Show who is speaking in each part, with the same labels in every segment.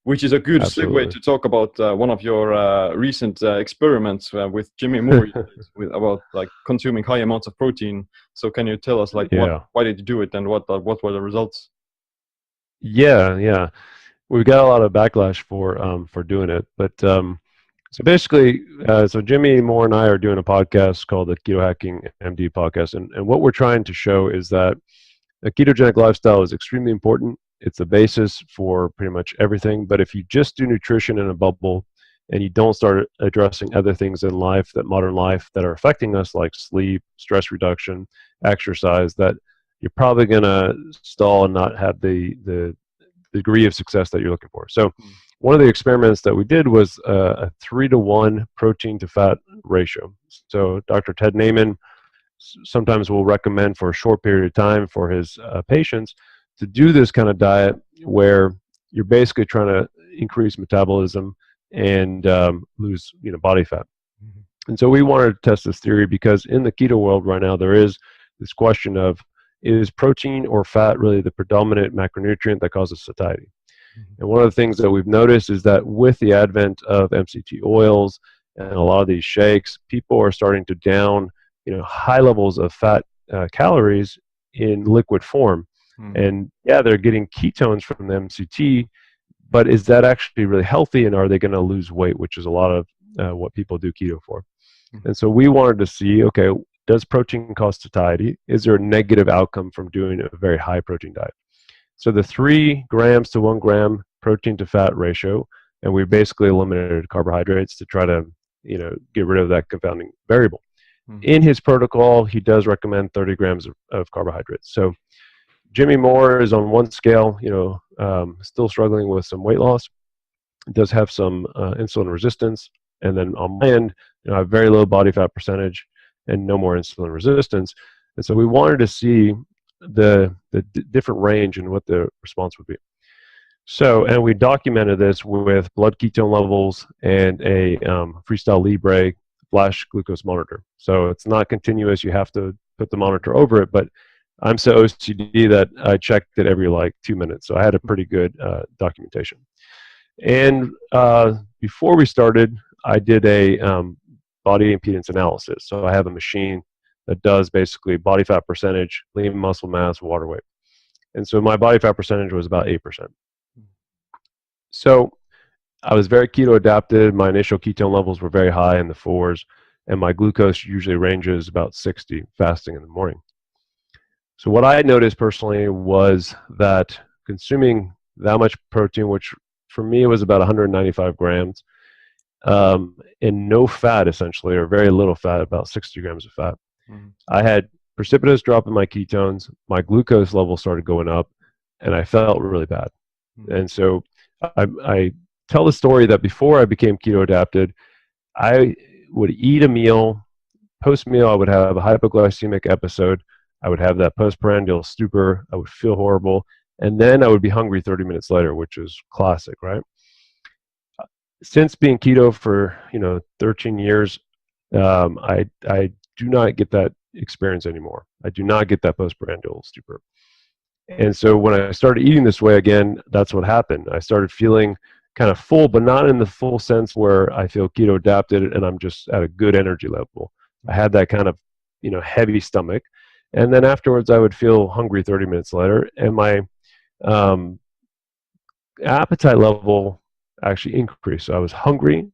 Speaker 1: which is a good segue
Speaker 2: Absolutely.
Speaker 1: to talk about one of your recent experiments with Jimmy Moore with about like consuming high amounts of protein. So can you tell us like
Speaker 2: Yeah.
Speaker 1: why did you do it and what were the results?
Speaker 2: Yeah, yeah. We got a lot of backlash for doing it, but so basically, so Jimmy Moore and I are doing a podcast called the Keto Hacking MD podcast, and what we're trying to show is that a ketogenic lifestyle is extremely important. It's the basis for pretty much everything. But if you just do nutrition in a bubble and you don't start addressing other things in life, that modern life that are affecting us, like sleep, stress reduction, exercise, that you're probably going to stall and not have the degree of success that you're looking for. So one of the experiments that we did was a 3-to-1 protein to fat ratio. So Dr. Ted Naiman sometimes will recommend for a short period of time for his patients to do this kind of diet where you're basically trying to increase metabolism and lose body fat. And so we wanted to test this theory because in the keto world right now there is this question of, is protein or fat really the predominant macronutrient that causes satiety? And one of the things that we've noticed is that with the advent of MCT oils and a lot of these shakes, people are starting to down high levels of fat calories in liquid form. And yeah, they're getting ketones from the MCT, but is that actually really healthy, and are they going to lose weight, which is a lot of what people do keto for. And so we wanted to see, okay, does protein cause satiety? Is there a negative outcome from doing a very high protein diet? So the 3 grams to 1 gram protein to fat ratio, and we basically eliminated carbohydrates to try to get rid of that confounding variable. In his protocol, he does recommend 30 grams of carbohydrates. So Jimmy Moore is on one scale, still struggling with some weight loss, does have some insulin resistance, and then on my end, I have very low body fat percentage and no more insulin resistance. And so we wanted to see the different range and what the response would be. So, and we documented this with blood ketone levels and a Freestyle Libre flash glucose monitor. So it's not continuous. You have to put the monitor over it, but I'm so OCD that I checked it every like 2 minutes. So I had a pretty good documentation. And before we started, I did a body impedance analysis. So I have a machine that does basically body fat percentage, lean muscle mass, water weight. And so my body fat percentage was about 8%. So I was very keto adapted. My initial ketone levels were very high in the 4s, and my glucose usually ranges about 60 fasting in the morning. So what I noticed personally was that consuming that much protein, which for me was about 195 grams, and no fat essentially, or very little fat, about 60 grams of fat, I had precipitous drop in my ketones, my glucose level started going up, and I felt really bad. And so I tell the story that before I became keto adapted, I would eat a meal, post-meal I would have a hypoglycemic episode, I would have that postprandial stupor, I would feel horrible, and then I would be hungry 30 minutes later, which is classic, right? Since being keto for 13 years, I do not get that experience anymore. I do not get that postprandial stupor. And so when I started eating this way again, that's what happened. I started feeling kind of full, but not in the full sense where I feel keto adapted and I'm just at a good energy level. I had that kind of heavy stomach, and then afterwards I would feel hungry 30 minutes later, and my appetite level actually increased. So I was hungry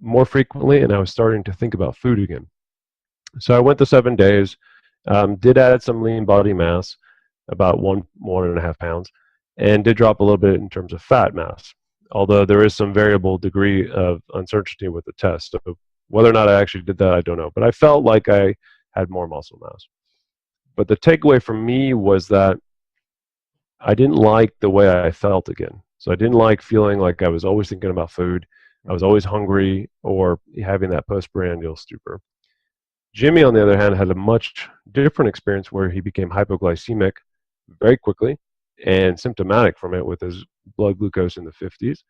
Speaker 2: more frequently, and I was starting to think about food again. So I went the 7 days, did add some lean body mass, about 1.5 pounds, and did drop a little bit in terms of fat mass, although there is some variable degree of uncertainty with the test. So whether or not I actually did that, I don't know. But I felt like I had more muscle mass. But the takeaway for me was that I didn't like the way I felt again. So I didn't like feeling like I was always thinking about food. I was always hungry or having that postprandial stupor. Jimmy, on the other hand, had a much different experience where he became hypoglycemic very quickly and symptomatic from it with his blood glucose in the 50s,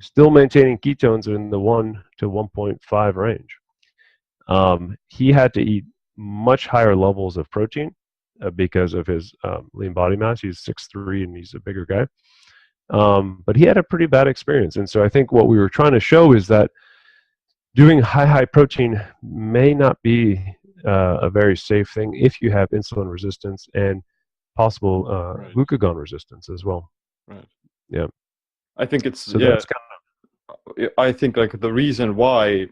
Speaker 2: still maintaining ketones in the 1 to 1.5 range. He had to eat much higher levels of protein because of his lean body mass. He's 6'3" and he's a bigger guy. But he had a pretty bad experience. And so I think what we were trying to show is that doing high protein may not be a very safe thing if you have insulin resistance and possible
Speaker 1: Right.
Speaker 2: glucagon resistance as well.
Speaker 1: Right.
Speaker 2: Yeah.
Speaker 1: I think it's
Speaker 2: So
Speaker 1: yeah.
Speaker 2: that's kind
Speaker 1: I think like the reason why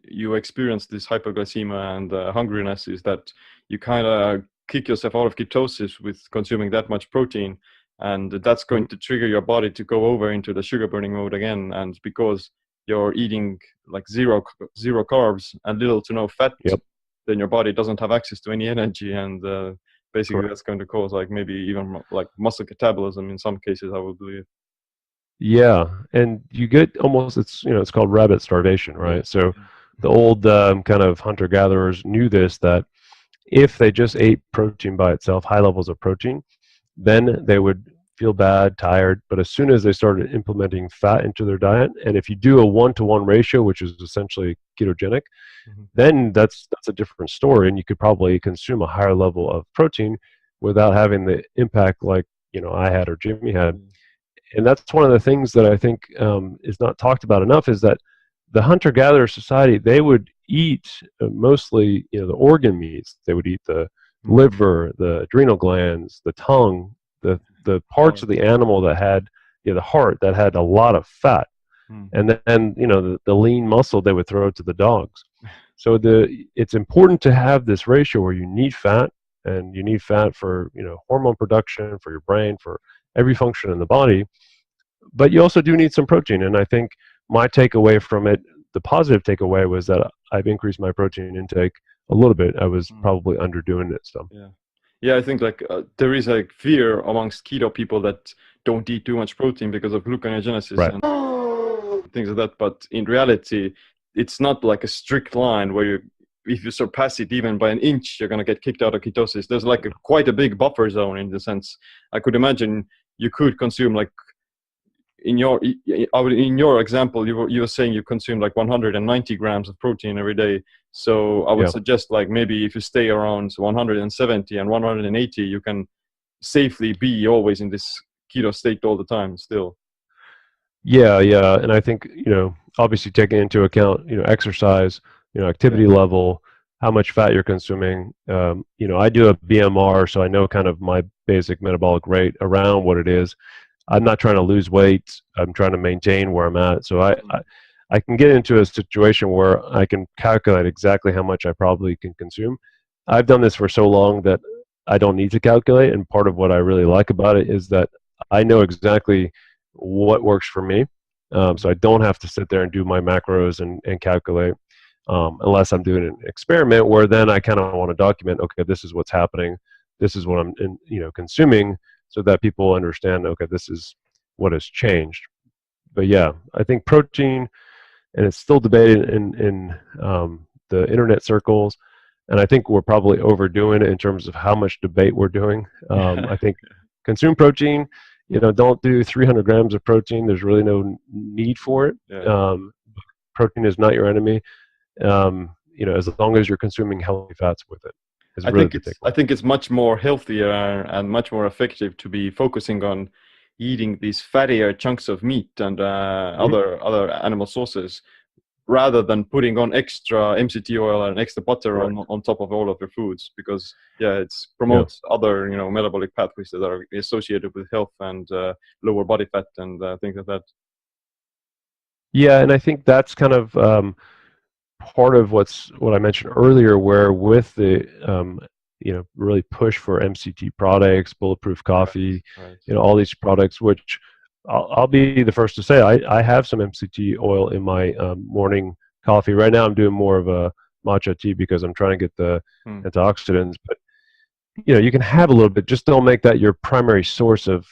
Speaker 1: you experience this hypoglycemia and hungriness is that you kind of kick yourself out of ketosis with consuming that much protein, and that's going
Speaker 2: of,
Speaker 1: to trigger your body to go over into the sugar burning mode again. And because you're eating like zero carbs and little to no fat,
Speaker 2: yep,
Speaker 1: then your body doesn't have access to any energy, and basically
Speaker 2: correct.
Speaker 1: that's going to cause like maybe even like muscle catabolism in some cases, I would believe.
Speaker 2: Yeah, and you get almost it's called rabbit starvation,
Speaker 1: Yeah.
Speaker 2: right? So the old kind of hunter gatherers knew this, that if they just ate protein by itself, high levels of protein, then they would feel bad, tired. But as soon as they started implementing fat into their diet, and if you do a 1-to-1 ratio, which is essentially ketogenic,
Speaker 1: Mhm.
Speaker 2: then that's a different story, and you could probably consume a higher level of protein without having the impact like I had or Jimmy had. And that's one of the things that I think is not talked about enough, is that the hunter-gatherer society, they would eat mostly the organ meats. They would eat the liver, the adrenal glands, the tongue, the parts
Speaker 1: Heart.
Speaker 2: of the animal that had the heart that had a lot of fat,
Speaker 1: Mm.
Speaker 2: and then the lean muscle they would throw to the dogs. So it's important to have this ratio where you need fat, and you need fat for hormone production, for your brain, for every function in the body, but you also do need some protein. And I think my takeaway from it, the positive takeaway, was that I've increased my protein intake a little bit. I was
Speaker 1: Mm.
Speaker 2: probably underdoing it some.
Speaker 1: Yeah. Yeah, I think like there is like fear amongst keto people that don't eat too much protein because of gluconeogenesis
Speaker 2: Right.
Speaker 1: and things like that. But in reality, it's not like a strict line where if you surpass it even by an inch, you're gonna get kicked out of ketosis. There's like quite a big buffer zone in the sense. I could imagine you could consume like in your example, you were saying you consume like 190 grams of protein every day. So I would
Speaker 2: Yeah.
Speaker 1: suggest like maybe if you stay around 170 and 180, you can safely be always in this keto state all the time still.
Speaker 2: Yeah, yeah, and I think obviously taking into account exercise,
Speaker 1: Yeah.
Speaker 2: activity level, how much fat you're consuming. I do a BMR, so I know kind of my basic metabolic rate around what it is. I'm not trying to lose weight. I'm trying to maintain where I'm at. So I can get into a situation where I can calculate exactly how much I probably can consume. I've done this for so long that I don't need to calculate, and part of what I really like about it is that I know exactly what works for me. So I don't have to sit there and do my macros and calculate, unless I'm doing an experiment where then I kind of want to document, okay, this is what's happening, this is what I'm consuming, so that people understand, okay, this is what has changed. But yeah, I think protein, and it's still debated in the internet circles, and I think we're probably overdoing it in terms of how much debate we're doing. I think consume protein. Don't do 300 grams of protein. There's really no need for it.
Speaker 1: Yeah.
Speaker 2: Protein is not your enemy. As long as you're consuming healthy fats with it, is
Speaker 1: I
Speaker 2: really
Speaker 1: think
Speaker 2: the
Speaker 1: it's I
Speaker 2: takeaway.
Speaker 1: think it's much more healthier and much more effective to be focusing on eating these fattier chunks of meat and
Speaker 2: Mhm.
Speaker 1: other animal sources rather than putting on extra MCT oil and extra butter
Speaker 2: Correct.
Speaker 1: on top of all of your foods, because yeah, it
Speaker 2: Yeah.
Speaker 1: promotes other metabolic pathways that are associated with health and lower body fat and things like that.
Speaker 2: Yeah, and I think that's kind of part of what I mentioned earlier, where with the really push for MCT products, bulletproof
Speaker 1: Right,
Speaker 2: coffee,
Speaker 1: right.
Speaker 2: all these products, which I'll be the first to say I have some MCT oil in my morning coffee. Right now, I'm doing more of a matcha tea because I'm trying to get the
Speaker 1: Hmm.
Speaker 2: antioxidants, but you can have a little bit, just don't make that your primary source of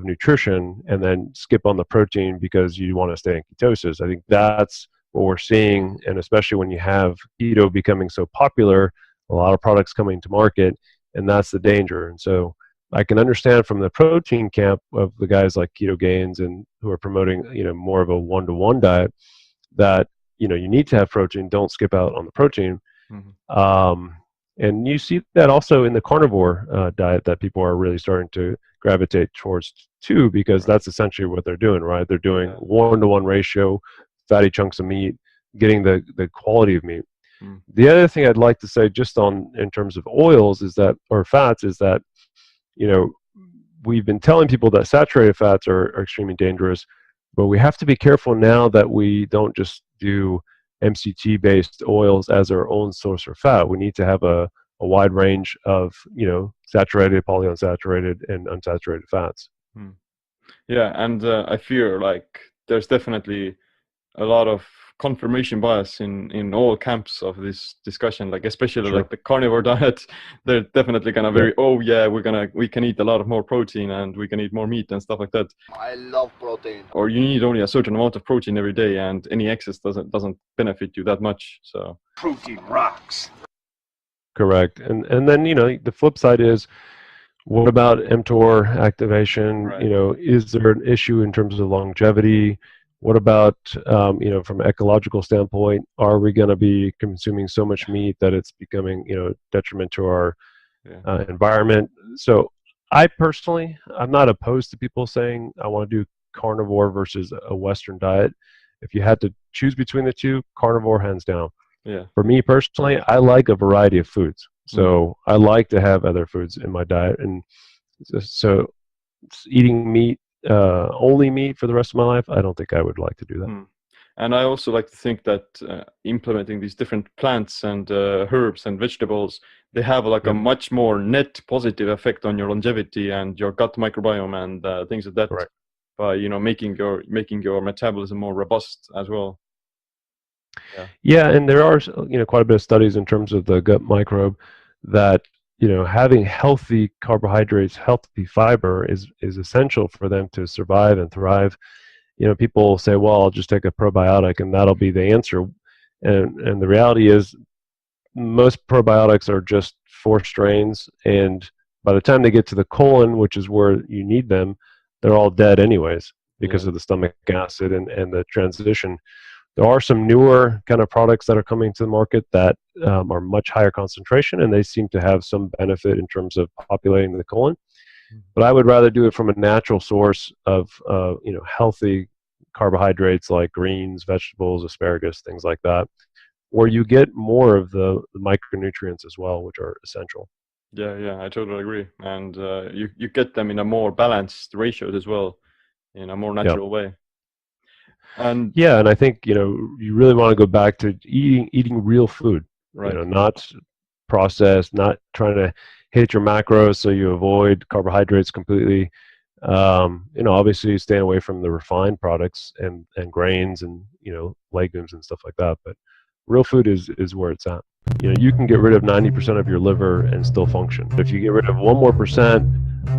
Speaker 2: nutrition, and then skip on the protein because you want to stay in ketosis. I think that's what we're seeing, and especially when you have keto becoming so popular, a lot of products coming to market, and that's the danger. And so I can understand from the protein camp of the guys like Keto Gains and who are promoting more of a 1-to-1 diet, that you need to have protein. Don't skip out on the protein.
Speaker 1: Mhm.
Speaker 2: um, And you see that also in the carnivore diet that people are really starting to gravitate towards too, because
Speaker 1: Right.
Speaker 2: that's essentially what they're doing, right? They're doing
Speaker 1: Yeah.
Speaker 2: 1-to-1 ratio, fatty chunks of meat, getting the quality of meat.
Speaker 1: Mm.
Speaker 2: The other thing I'd like to say just on in terms of oils is that, or fats, is that, you know, we've been telling people that saturated fats are extremely dangerous, but we have to be careful now that we don't just do MCT based oils as our own source of fat. We need to have a wide range of, you know, saturated, polyunsaturated, and unsaturated fats.
Speaker 1: Mm. Yeah, and I fear like there's definitely a lot of confirmation bias in all camps of this discussion, like especially
Speaker 2: Sure.
Speaker 1: like the carnivore diet. They're definitely gonna
Speaker 2: Yeah.
Speaker 1: very, oh yeah, we can eat a lot of more protein and we can eat more meat and stuff like that.
Speaker 3: I love protein.
Speaker 1: Or you need only a certain amount of protein every day, and any excess doesn't benefit you that much. So
Speaker 3: Protein rocks.
Speaker 2: Correct. And then, you know, the flip side is, what about mTOR activation?
Speaker 1: Right.
Speaker 2: You know, is there an issue in terms of longevity? What about, you know, from an ecological standpoint, are we going to be consuming so much meat that it's becoming, you know, detriment to our environment? So I personally, I'm not opposed to people saying I want to do carnivore versus a Western diet. If you had to choose between the two, carnivore hands down.
Speaker 1: Yeah.
Speaker 2: For me personally, I like a variety of foods. So I like to have other foods in my diet. And so eating meat, only meat for the rest of my life, I don't think I would like to do that.
Speaker 1: And I also like to think that implementing these different plants and herbs and vegetables, they have like a much more net positive effect on your longevity and your gut microbiome and things like that.
Speaker 2: Right.
Speaker 1: By, you know, making your metabolism more robust as well.
Speaker 2: Yeah, and there are, you know, quite a bit of studies in terms of the gut microbe that, you know, having healthy carbohydrates, healthy fiber is essential for them to survive and thrive. You know, people say, well, I'll just take a probiotic and that'll be the answer. And the reality is most probiotics are just 4 strains, and by the time they get to the colon, which is where you need them, they're all dead anyways because of the stomach acid and the transition. There are some newer kind of products that are coming to the market that are much higher concentration, and they seem to have some benefit in terms of populating the colon. But I would rather do it from a natural source of, you know, healthy carbohydrates like greens, vegetables, asparagus, things like that, where you get more of the micronutrients as well, which are essential.
Speaker 1: Yeah, I totally agree. And you get them in a more balanced ratio as well, in a more natural way. And
Speaker 2: yeah, and I think, you know, you really want to go back to eating real food,
Speaker 1: right.
Speaker 2: You know, not processed, not trying to hit your macros so you avoid carbohydrates completely. You know, obviously staying away from the refined products and grains and, you know, legumes and stuff like that. But real food is where it's at. You know, you can get rid of 90% of your liver and still function. If you get rid of 1 more percent,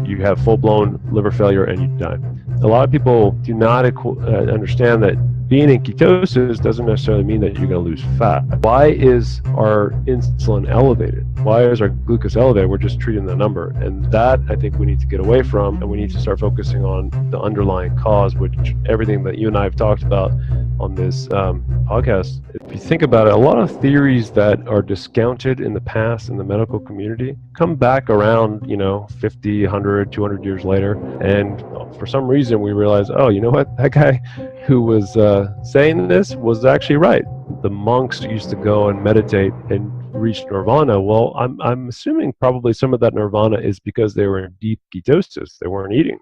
Speaker 2: you have full-blown liver failure and you die. A lot of people do not understand that being in ketosis doesn't necessarily mean that you're going to lose fat. Why is our insulin elevated? Why is our glucose elevated? We're just treating the number. And that, I think, we need to get away from, and we need to start focusing on the underlying cause, which everything that you and I have talked about on this podcast. If you think about it, a lot of theories that are discounted in the past in the medical community come back around, you know, 50, 100, 200 years later. And for some reason, we realize, oh, you know what? That guy who was saying this was actually right. The monks used to go and meditate and reach nirvana. Well, I'm assuming probably some of that nirvana is because they were in deep ketosis. They weren't eating.